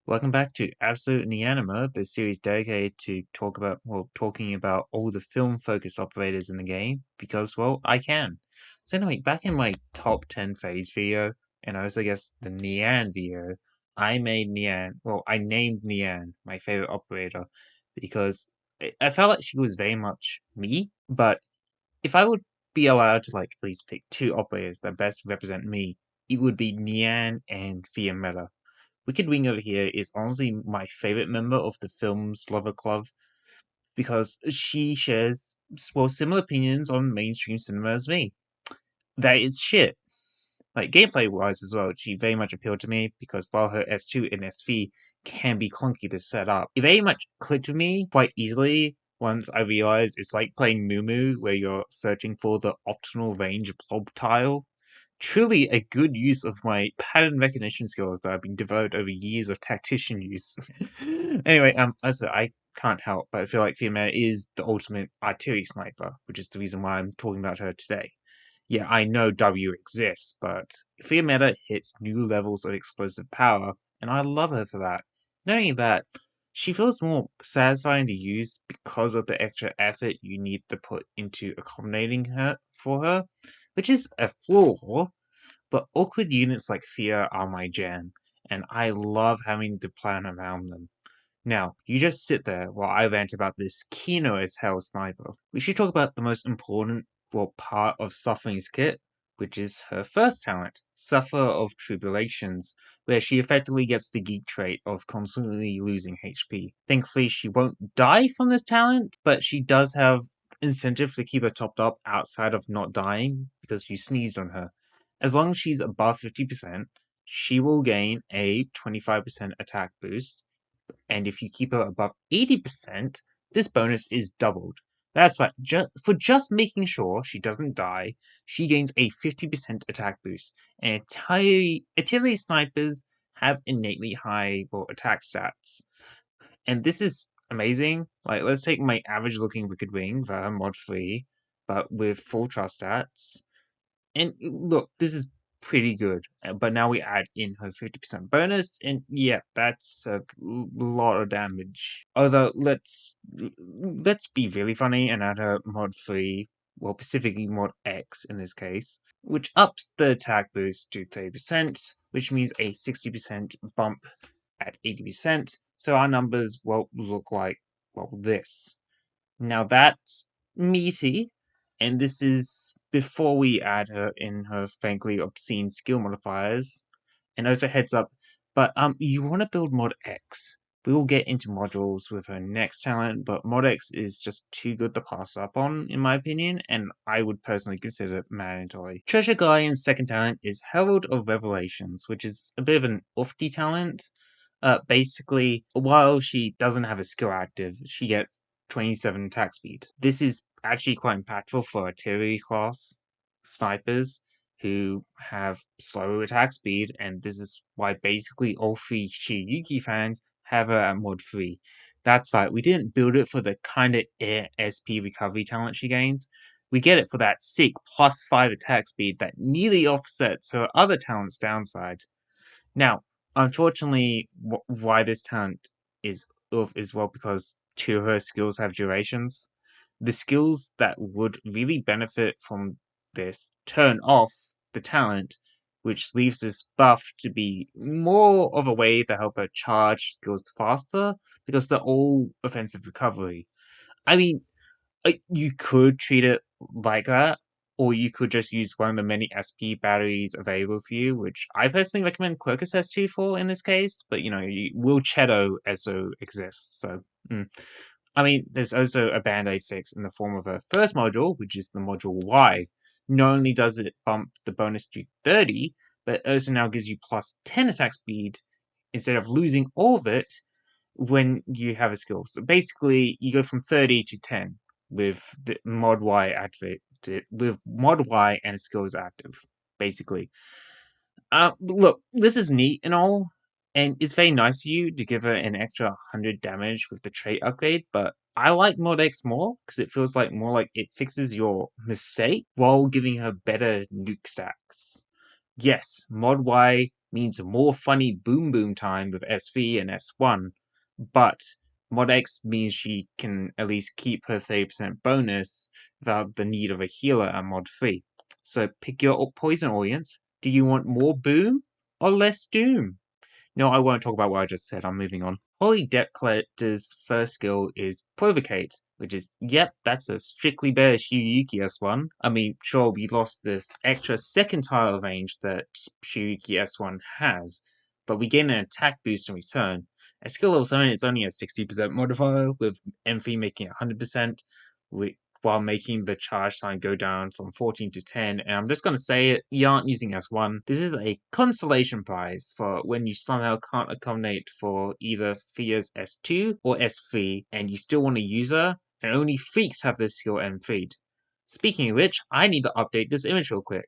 Welcome back to Absolute Nianema, the series dedicated to talking about all the film-focused operators in the game, because, well, I can. So anyway, back in my top 10 phase video, and also I guess the Nian video, I named Nian my favorite operator, because I felt like she was very much me, but if I would be allowed to at least pick two operators that best represent me, it would be Nian and Fiammetta. Wicked Wing over here is honestly my favorite member of the film's Lover Club because she shares similar opinions on mainstream cinema as me. That it's shit. Like gameplay wise as well, she very much appealed to me because while her S2 and SV can be clunky to set up, it very much clicked with me quite easily once I realized it's like playing Moo where you're searching for the optimal range blob tile. Truly a good use of my pattern recognition skills that have been developed over years of tactician use. Anyway, also I can't help but I feel like Fiammetta is the ultimate artillery sniper, which is the reason why I'm talking about her today. Yeah, I know W exists, but Fiammetta hits new levels of explosive power, and I love her for that. Not only that, she feels more satisfying to use because of the extra effort you need to put into accommodating her for her, which is a flaw, but awkward units like Fia are my jam, and I love having to plan around them. Now, you just sit there while I rant about this Kino as hell sniper. We should talk about the most important part of Suffering's kit, which is her first talent, Suffer of Tribulations, where she effectively gets the geek trait of constantly losing HP. Thankfully, she won't die from this talent, but she does have incentive to keep her topped up outside of not dying because you sneezed on her. As long as she's above 50%, she will gain a 25% attack boost, and if you keep her above 80%, this bonus is doubled. That's right, for just making sure she doesn't die, she gains a 50% attack boost, and artillery snipers have innately high attack stats. And this is amazing. Like, let's take my average looking Wicked Wing via mod 3, but with full trust stats. And look, this is pretty good. But now we add in her 50% bonus, and yeah, that's a lot of damage. Although let's be really funny and add her mod 3, well, specifically mod X in this case, which ups the attack boost to 30%, which means a 60% bump at 80%. So our numbers will look like, well, this. Now that's meaty, and this is before we add her in her frankly obscene skill modifiers. And also heads up, but you want to build Mod X. We will get into modules with her next talent, but Mod X is just too good to pass up on, in my opinion, and I would personally consider it mandatory. Treasure Guardian's second talent is Herald of Revelations, which is a bit of an oofty talent. Basically, while she doesn't have a skill active, she gets 27 attack speed. This is actually quite impactful for artillery class snipers who have slow attack speed, and this is why basically all three Shiyuki fans have her at mod 3. That's right, we didn't build it for the kind of air SP recovery talent she gains. We get it for that sick plus 5 attack speed that nearly offsets her other talent's downside. Now, unfortunately, why this talent is oof is well because two of her skills have durations. The skills that would really benefit from this turn off the talent, which leaves this buff to be more of a way to help her charge skills faster because they're all offensive recovery. I mean, you could treat it like that, or you could just use one of the many SP batteries available for you, which I personally recommend Quercus S2 for in this case, but Will Cheto also exists, so. I mean, there's also a band-aid fix in the form of a first module, which is the module Y. Not only does it bump the bonus to 30, but it also now gives you plus 10 attack speed instead of losing all of it when you have a skill. So basically, you go from 30 to 10 with the mod Y activated, with mod Y and skills active, basically. Look, this is neat and all, and it's very nice of you to give her an extra 100 damage with the trait upgrade, but I like Mod X more because it feels like more like it fixes your mistake while giving her better nuke stacks. Yes, Mod Y means more funny boom boom time with SV and S1, but Mod X means she can at least keep her 30% bonus without the need of a healer at Mod 3. So pick your poison audience. Do you want more boom or less doom? No, I won't talk about what I just said. I'm moving on. Holy Debt Collector's first skill is Provocate, which is, yep, that's a strictly better Shiryuki S1. I mean, sure, we lost this extra second tile range that Shiryuki S1 has, but we gain an attack boost in return. At skill level 7, it's only a 60% modifier, with M3 making it 100%, while making the charge time go down from 14 to 10. And I'm just going to say it, you aren't using S1. This is a consolation prize for when you somehow can't accommodate for either Fia's S2 or S3, and you still want to use her, and only freaks have this skill M3'd. Speaking of which, I need to update this image real quick.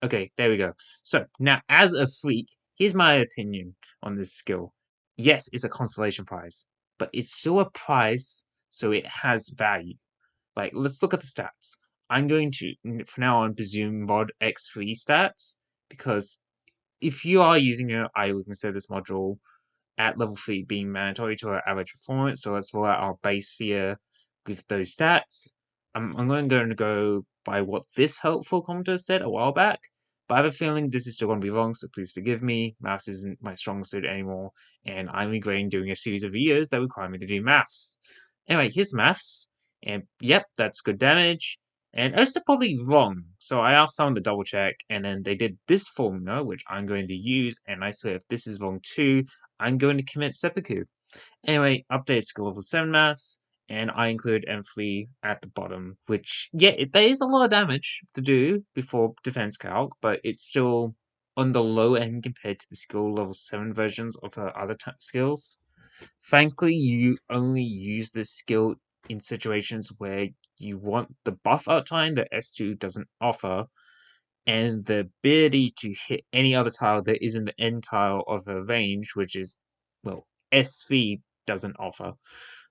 Okay, there we go. So, now as a freak, here's my opinion on this skill. Yes, it's a consolation prize, but it's still a prize, so it has value. Like, let's look at the stats. I'm going to, from now on, presume mod X3 stats, because if you are using it, I would consider this module at level 3 being mandatory to our average performance, so let's roll out our base fear with those stats. I'm going to go by what this helpful commenter said a while back, but I have a feeling this is still going to be wrong, so please forgive me. Maths isn't my strong suit anymore, and I'm regretting doing a series of videos that require me to do maths. Anyway, here's maths, and yep, that's good damage. And also probably wrong, so I asked someone to double check, and then they did this formula, which I'm going to use, and I swear if this is wrong too, I'm going to commit seppuku. Anyway, update skill level 7 maths, and I include M3 at the bottom, which, yeah, there is a lot of damage to do before defense calc, but it's still on the low end compared to the skill level 7 versions of her other skills. Frankly, you only use this skill in situations where you want the buff outtime that S2 doesn't offer, and the ability to hit any other tile that isn't the end tile of her range, which is, well, SV doesn't offer.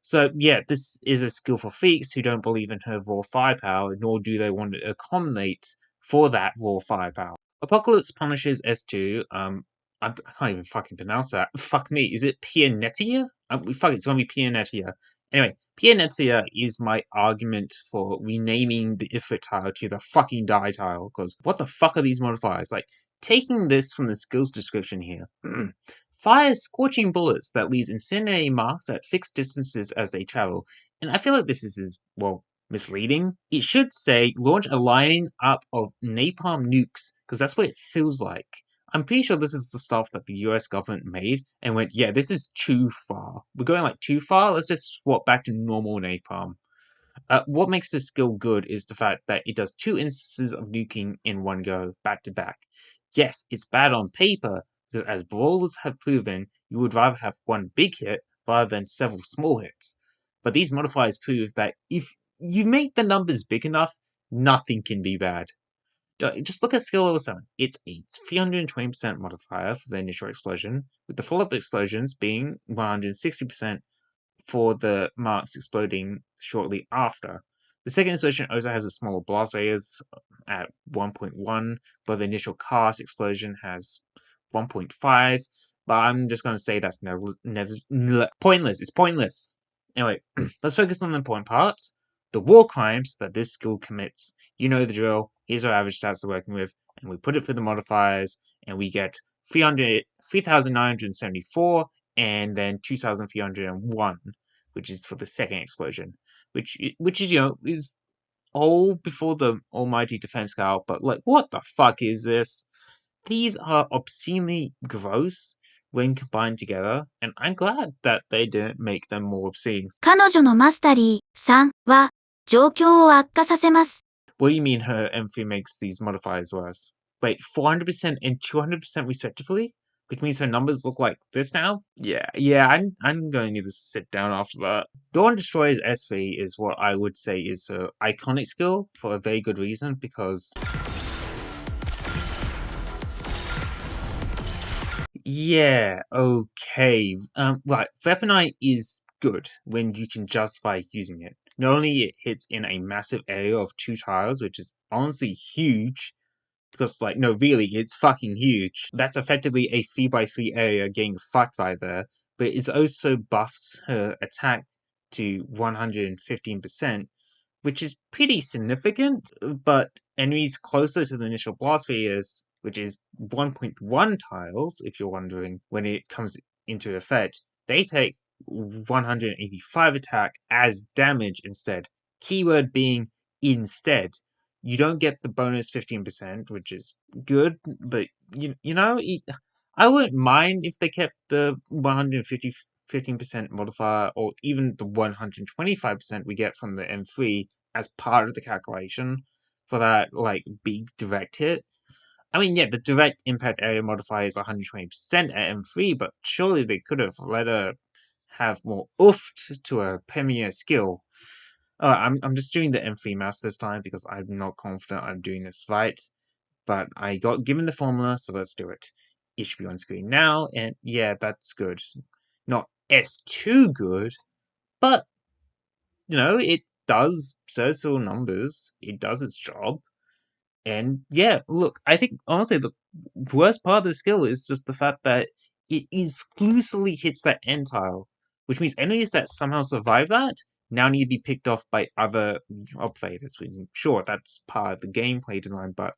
So, yeah, this is a skill for freaks who don't believe in her raw firepower, nor do they want to accommodate for that raw firepower. Apocalypse punishes S2. I can't even fucking pronounce that. Fuck me. Is it Fiammetta? Fuck, it's gonna be Fiammetta. Anyway, Fiammetta is my argument for renaming the Ifrit tile to the fucking die tile, because what the fuck are these modifiers? Like, taking this from the skills description here. Fires scorching bullets that leaves incendiary marks at fixed distances as they travel. And I feel like this is, well, misleading. It should say launch a line up of napalm nukes, because that's what it feels like. I'm pretty sure this is the stuff that the US government made and went, yeah, this is too far. We're going like too far, let's just swap back to normal napalm. What makes this skill good is the fact that it does 2 instances of nuking in one go, back to back. Yes, it's bad on paper, because as brawlers have proven, you would rather have one big hit rather than several small hits. But these modifiers prove that if you make the numbers big enough, nothing can be bad. Just look at skill level 7. It's a 320% modifier for the initial explosion, with the follow-up explosions being 160% for the marks exploding shortly after. The second explosion also has a smaller blast radius at 1.1, but the initial cast explosion has 1.5. But I'm just going to say that's never pointless. It's pointless. Anyway, let's focus on the important parts. The war crimes that this skill commits. You know the drill. Here's our average stats we're working with, and we put it for the modifiers, and we get 3,974 and then 2,301, which is for the second explosion, which is, you know, is all before the almighty defense calc, but like, what the fuck is this? These are obscenely gross when combined together, and I'm glad that they didn't make them more obscene. 彼女のマスタリー3は状況を悪化させます。 What do you mean her M3 makes these modifiers worse? Wait, 400% and 200% respectively? Which means her numbers look like this now? Yeah, I'm going to need to sit down after that. Dawn Destroyer's SV is what I would say is her iconic skill for a very good reason, because... Yeah, okay. Right, Weaponite is good when you can justify using it. Not only it hits in a massive area of 2 tiles, which is honestly huge, because, like, no, really, it's fucking huge. That's effectively a 3x3 area getting fucked right there, but it also buffs her attack to 115%, which is pretty significant, but enemies closer to the initial blast radius, which is 1.1 tiles, if you're wondering, when it comes into effect, they take 185 attack as damage instead. Keyword being instead. You don't get the bonus 15%, which is good, but I wouldn't mind if they kept the 15% modifier or even the 125% we get from the M3 as part of the calculation for that like big direct hit. I mean, yeah, the direct impact area modifier is 120% at M3, but surely they could have let her have more oof to a premier skill. I'm just doing the M3 mouse this time because I'm not confident I'm doing this right. But I got given the formula, so let's do it. It should be on screen now, and yeah, that's good. Not S2 good, but it does sensible numbers. It does its job. And yeah, look, I think honestly the worst part of the skill is just the fact that it exclusively hits that end tile, which means enemies that somehow survive that now need to be picked off by other operators. Sure, that's part of the gameplay design, but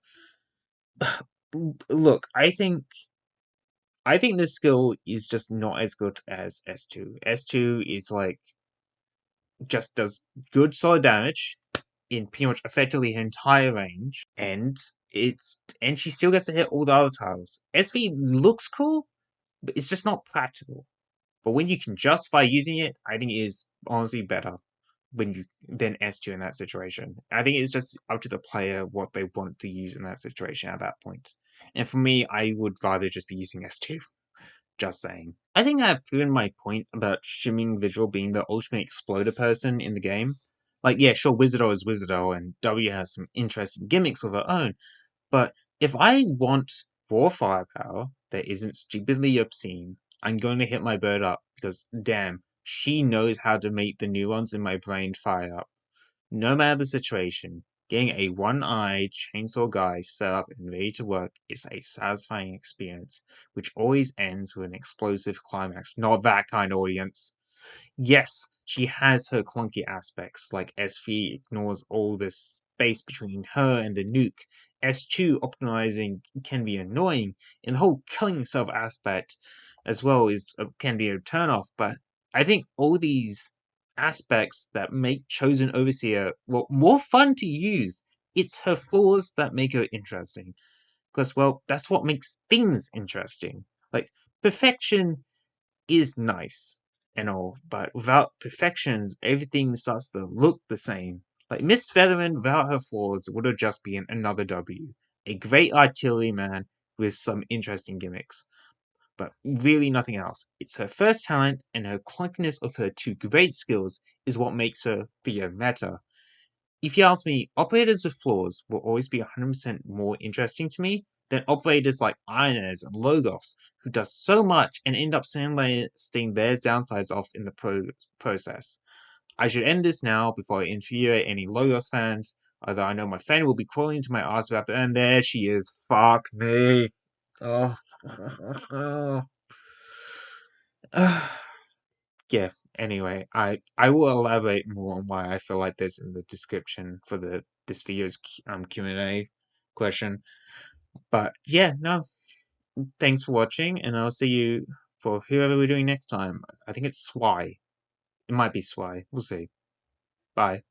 look, I think this skill is just not as good as S2. S2 is like just does good solid damage in pretty much effectively her entire range, and she still gets to hit all the other tiles. SV looks cool, but it's just not practical. But when you can justify using it, I think it is honestly better than S2 in that situation. I think it's just up to the player what they want to use in that situation at that point. And for me, I would rather just be using S2. Just saying. I think I've proven my point about Shimming Visual being the ultimate exploder person in the game. Like, yeah, sure, Wizardo is Wizardo, and W has some interesting gimmicks of her own, but if I want raw firepower that isn't stupidly obscene, I'm going to hit my bird up because, damn, she knows how to make the neurons in my brain fire up. No matter the situation, getting a one-eyed chainsaw guy set up and ready to work is a satisfying experience, which always ends with an explosive climax. Not that kind of audience. Yes, she has her clunky aspects, like S3 ignores all this space between her and the nuke. S2 optimizing can be annoying, and the whole killing yourself aspect as well can be a turnoff, but I think all these aspects that make Chosen Overseer more fun to use. It's her flaws that make her interesting. Because, well, that's what makes things interesting. Like, perfection is nice and all, but without perfections, everything starts to look the same. Like, Miss Fetterman, without her flaws, would have just been another W. A great artilleryman with some interesting gimmicks but really nothing else. It's her first talent, and her clunkiness of her two great skills is what makes her Fiammetta. If you ask me, operators with flaws will always be 100% more interesting to me than operators like Ines and Logos, who does so much and end up sandblasting their downsides off in the process. I should end this now before I infuriate any Logos fans, although I know my fan will be crawling into my ass about that, and there she is. Fuck me. Oh. Yeah, anyway, I will elaborate more on why I feel like this in the description for this video's Q&A question. But yeah, no, thanks for watching, and I'll see you for whoever we're doing next time. I think it's Swy. It might be Swy. We'll see. Bye.